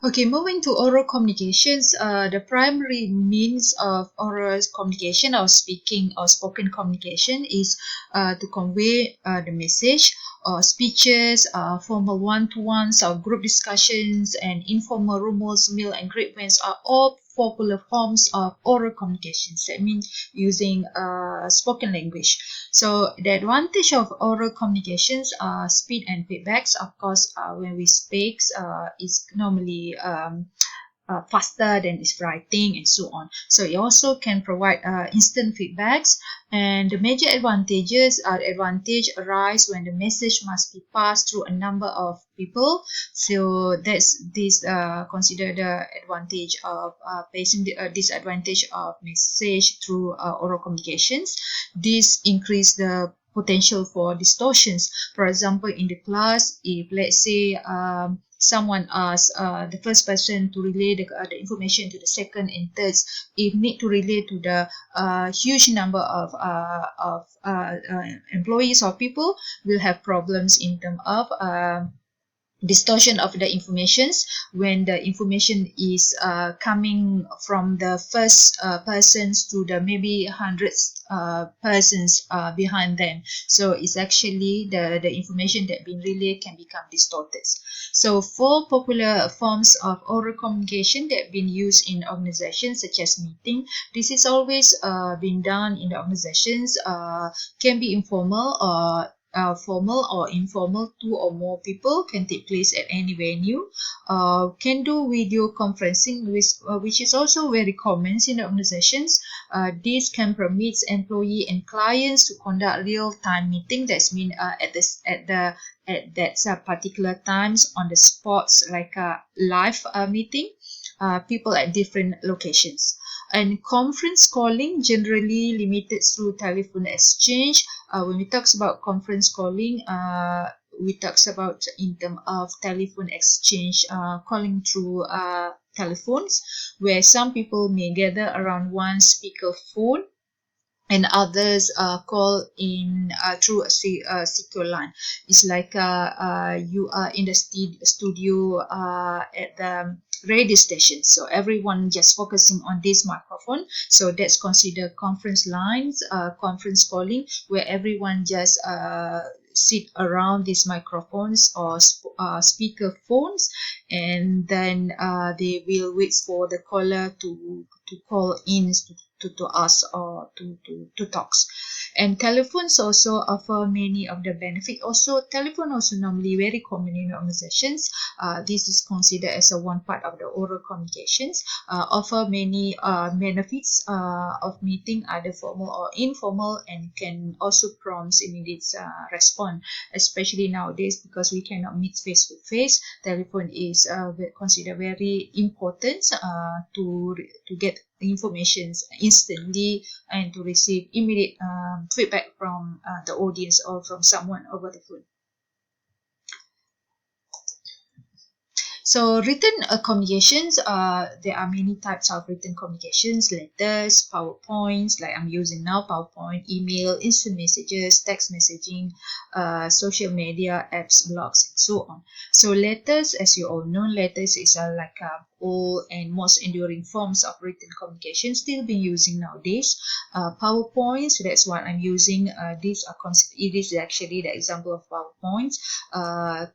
Okay, moving to oral communications, the primary means of oral communication or speaking or spoken communication is to convey the message. Speeches, formal one-to-ones or group discussions, and informal rumors, meal and greetings are all popular forms of oral communications. That means using spoken language. So the advantage of oral communications are speed and feedbacks. Of course, when we speak, is normally faster than its writing and so on. So it also can provide instant feedbacks. And the major advantages are advantage arise when the message must be passed through a number of people. So that's this consider the advantage of passing the disadvantage of message through oral communications. This increase the potential for distortions. For example, in the class, if let's say someone asks the first person to relay the information to the second and third, if need to relay to the huge number of employees or people, will have problems in terms of distortion of the informations when the information is coming from the first persons to the maybe hundreds persons behind them. So it's actually the information that being relayed can become distorted. So four popular forms of oral communication that been used in organizations such as meeting. This is always been done in the organizations, can be informal or formal or informal. Two or more people can take place at any venue. Can do video conferencing, which is also very common in organizations. This can permit employee and clients to conduct real-time meeting. That's mean at that particular times on the spots, like a live meeting. People at different locations. And conference calling generally limited through telephone exchange. When we talk about conference calling, we talk about in terms of telephone exchange, calling through telephones, where some people may gather around one speaker phone and others call in through a secure line. It's like you are in the studio at the radio station, so everyone just focusing on this microphone. So that's considered conference lines, conference calling, where everyone just sit around these microphones or speaker phones, and then they will wait for the caller to call in to us or to talks. And telephones also offer many of the benefit. Also, telephone also normally very common in organizations. This is considered as a one part of the oral communications. Offer many benefits of meeting, either formal or informal, and can also prompt immediate response, especially nowadays because we cannot meet face to face. Telephone is considered very important to get information instantly and to receive immediate feedback from the audience or from someone over the phone. So written communications, there are many types of written communications: letters, PowerPoints, like I'm using now, PowerPoint, email, instant messages, text messaging, social media, apps, blogs, and so on. So letters, as you all know, letters is like old and most enduring forms of written communication still being using nowadays. PowerPoints, that's what I'm using. It is actually the example of PowerPoints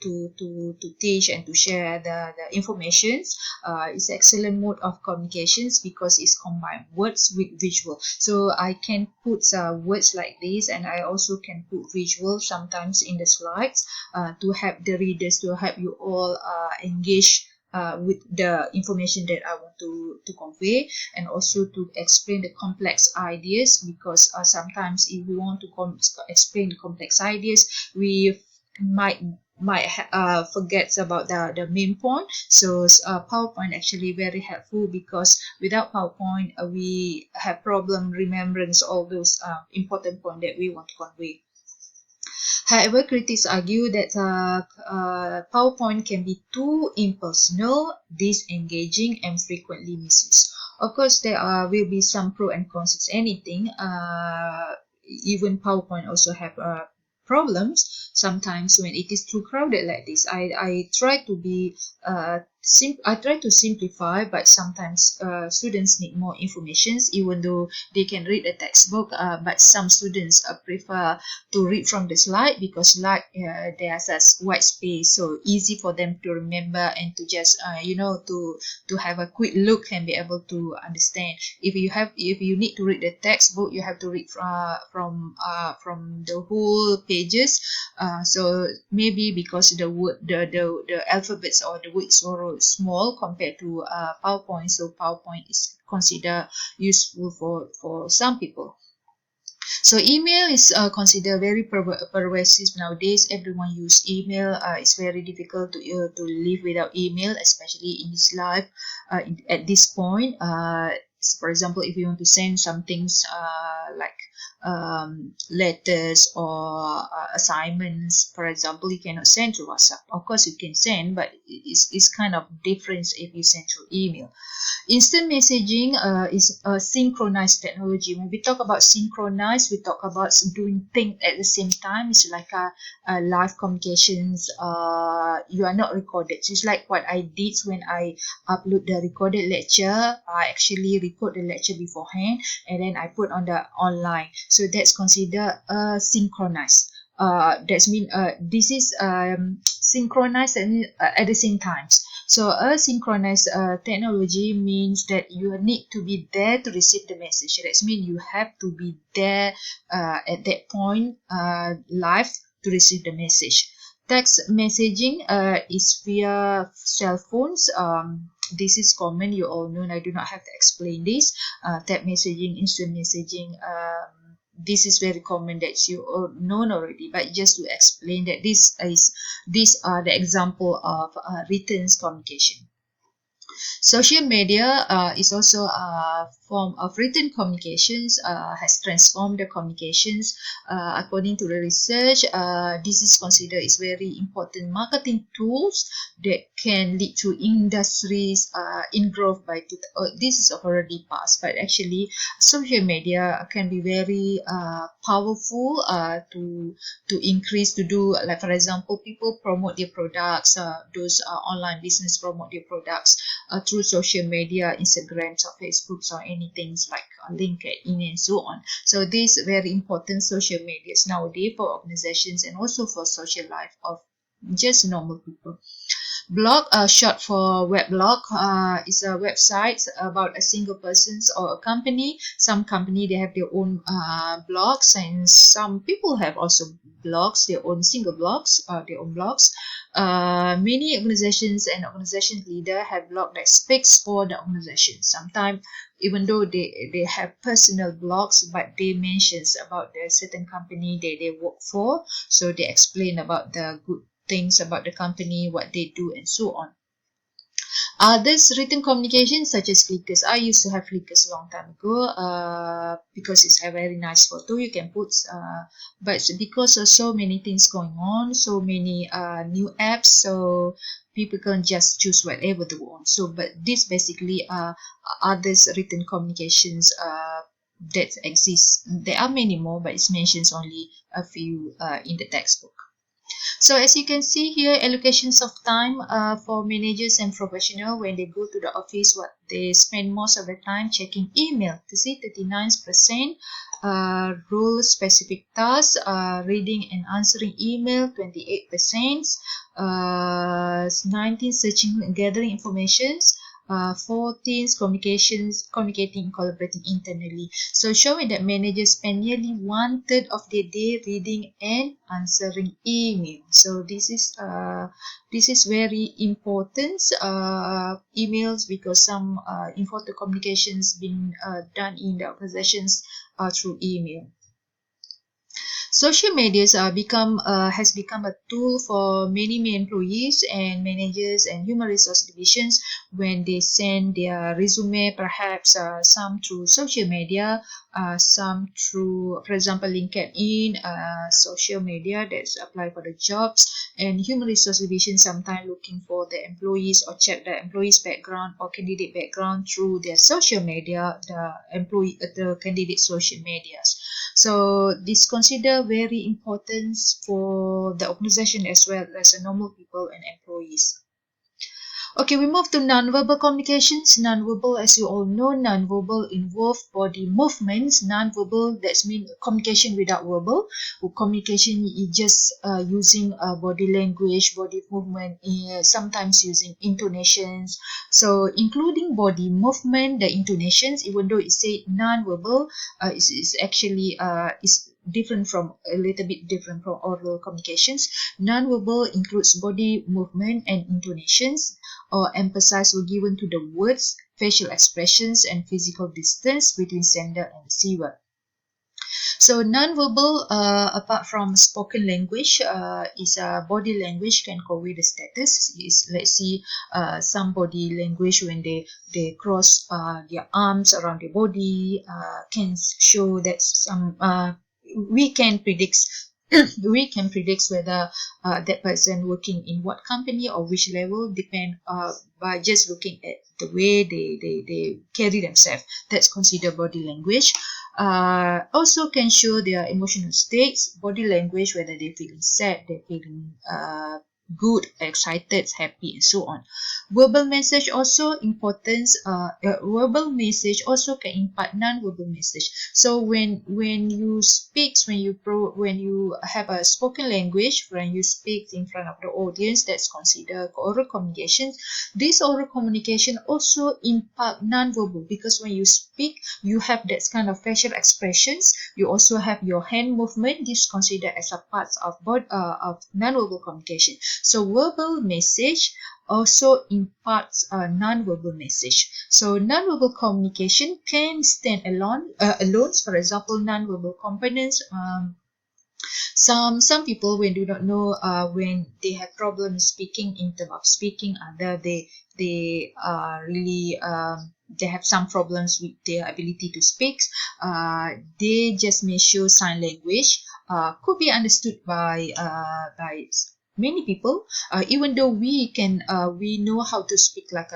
to teach and to share the informations. It's excellent mode of communications because it's combined words with visual. So I can put words like this, and I also can put visual sometimes in the slides to help the readers, to help you all engage with the information that I want to convey, and also to explain the complex ideas, because sometimes if we want to explain complex ideas, we might forget about the main point. So PowerPoint actually very helpful, because without PowerPoint we have problem remembrance all those important point that we want to convey. However, critics argue that PowerPoint can be too impersonal, disengaging, and frequently misused. Of course, there will be some pro and cons to anything. Even PowerPoint also have problems sometimes when it is too crowded like this. I try to be I try to simplify, but sometimes students need more information, even though they can read a textbook. But some students prefer to read from the slide, because slide there's such white space, so easy for them to remember and to just to have a quick look and be able to understand. If you need to read the textbook, you have to read from the whole pages. So maybe because the alphabets or the words are small compared to PowerPoint, so PowerPoint is considered useful for some people. So email is considered very pervasive nowadays. Everyone use email. It's very difficult to live without email, especially in this life. At this point, for example, if you want to send some things like letters or assignments, for example, you cannot send through WhatsApp. Of course, you can send, but it's kind of different if you send through email. Instant messaging is a synchronized technology. When we talk about synchronized, we talk about doing things at the same time. It's like a live communications. You are not recorded. So it's like what I did when I upload the recorded lecture. I actually record the lecture beforehand and then I put on the online. So that's considered synchronized. That's mean this is synchronized and at the same time. So a synchronized technology means that you need to be there to receive the message. That means you have to be there at that point live to receive the message. Text messaging is via cell phones. This is common, you all know, and I do not have to explain this. Text messaging, instant messaging, this is very common that you all know already, but just to explain that these are the example of written communication. Social media is also a form of written communications, has transformed the communications. According to the research, this is considered is very important marketing tools that can lead to industries in growth by this is already past, but actually social media can be very powerful to increase, to do, like for example, people promote their products, those online business promote their products through social media, Instagrams or Facebooks or anything like LinkedIn and so on. So these very important social medias nowadays for organizations and also for social life of just normal people. Blog, short for weblog, is a website about a single person's or a company. Some company, they have their own blogs, and some people have also blogs, their own single blogs, their own blogs. Many organizations and organization leader have blog that speaks for the organization. Sometimes, even though they have personal blogs, but they mentions about the certain company they work for, so they explain about the good things about the company, what they do, and so on. Others written communications such as Flickrs. I used to have Flickrs a long time ago because it's a very nice photo you can put. But because of so many things going on, so many new apps, so people can just choose whatever they want. So, but this basically others written communications that exist. There are many more, but it mentions only a few in the textbook. So as you can see here, allocations of time for managers and professional when they go to the office, what they spend most of the time checking email. To see 39%, role specific tasks, reading and answering email 28%, 19 searching and gathering informations, 14 communicating and collaborating internally. So showing that managers spend nearly 1/3 of their day reading and answering email. So this is very important emails, because some important communications being done in the organizations through email. Social media has become a tool for many employees and managers and human resource divisions when they send their resume, perhaps some through social media, some through, for example, LinkedIn, social media that's apply for the jobs, and human resource division sometimes looking for the employees or check the employees background or candidate background through their social media, the candidate social medias. So this consider very important for the organization as well as the normal people and employees. Okay, we move to nonverbal communications. Nonverbal, as you all know, nonverbal involve body movements. Nonverbal, that's mean communication without verbal. Communication is just using body language, body movement, sometimes using intonations. So, including body movement, the intonations, even though it say nonverbal, is actually is different from a little bit different from oral communications. Nonverbal includes body movement and intonations, or emphasis were given to the words, facial expressions, and physical distance between sender and receiver. So nonverbal, apart from spoken language, is body language can convey the status. Is, let's see, some body language when they cross their arms around their body can show that some we can predict we can predict whether that person working in what company or which level, depend by just looking at the way they carry themselves. That's considered body language. Also can show their emotional states, body language, whether they're feeling sad, they're feeling good, excited, happy, and so on. Verbal message also importance. Verbal message also can impart non-verbal message. So when you speak, when you have a spoken language, when you speak in front of the audience, that's considered oral communication. This oral communication also impart non-verbal, because when you speak, you have that kind of facial expressions. You also have your hand movement. This is considered as a part of non-verbal communication. So verbal message also imparts a non-verbal message. So non-verbal communication can stand alone. For example, non-verbal components. Some people, when do not know, when they have problems speaking, in terms of speaking, other they really they have some problems with their ability to speak. They just may show sign language. Could be understood by many people, even though we know how to speak like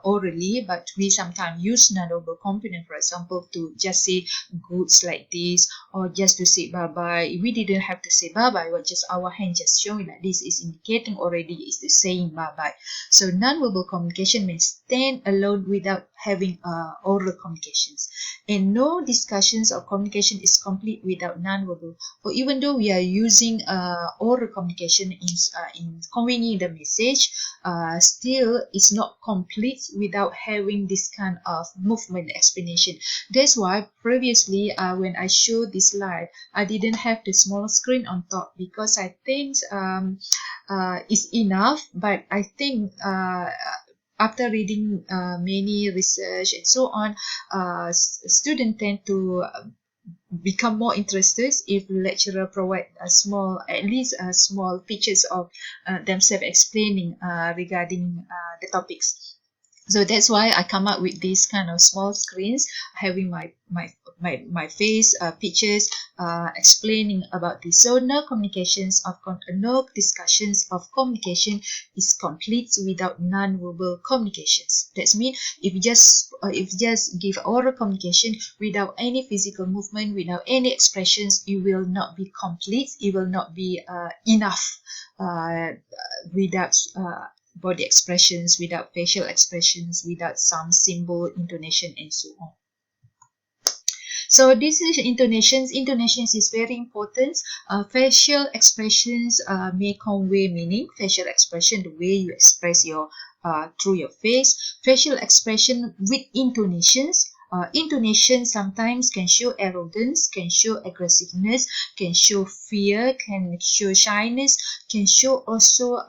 orally, but we sometimes use non-verbal component, for example, to just say goods like this, or just to say bye bye. We didn't have to say bye bye, but just our hand just showing like this is indicating already is the saying bye bye. So non-verbal communication may stand alone without having oral communications, and no discussions or communication is complete without non-verbal. Or even though we are using oral communication in conveying the message, still it's not complete without having this kind of movement explanation. That's why previously when I showed this slide, I didn't have the small screen on top, because I think it's enough. But I think after reading many research and so on, students tend to become more interested if lecturer provide at least a small pictures of themselves explaining regarding the topics. So that's why I come up with these kind of small screens, having my face pictures explaining about this. So no discussions of communication is complete without non-verbal communications. That means if you just give oral communication without any physical movement, without any expressions, it will not be complete. It will not be enough without body expressions, without facial expressions, without some symbol, intonation, and so on. So this is intonations. Intonations is very important. Facial expressions may convey meaning. Facial expression, the way you express your through your face. Facial expression with intonations. Intonation sometimes can show arrogance, can show aggressiveness, can show fear, can show shyness, can show also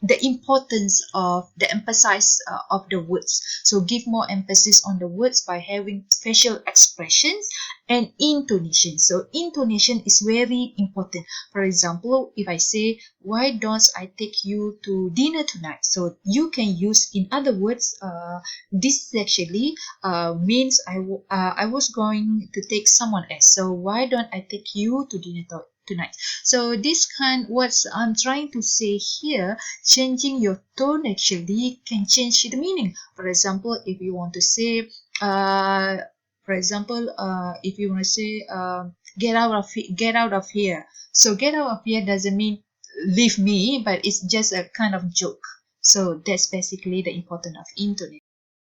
the importance of the emphasis of the words. So give more emphasis on the words by having facial expressions and intonation. So intonation is very important. For example, if I say, why don't I take you to dinner tonight? So you can use, in other words, this actually means I was going to take someone else. So why don't I take you to dinner tonight? So this kind, what I'm trying to say here, changing your tone actually can change the meaning. For example, if you want to say if you want to say get out of here. So get out of here doesn't mean leave me, but it's just a kind of joke. So that's basically the importance of intonation.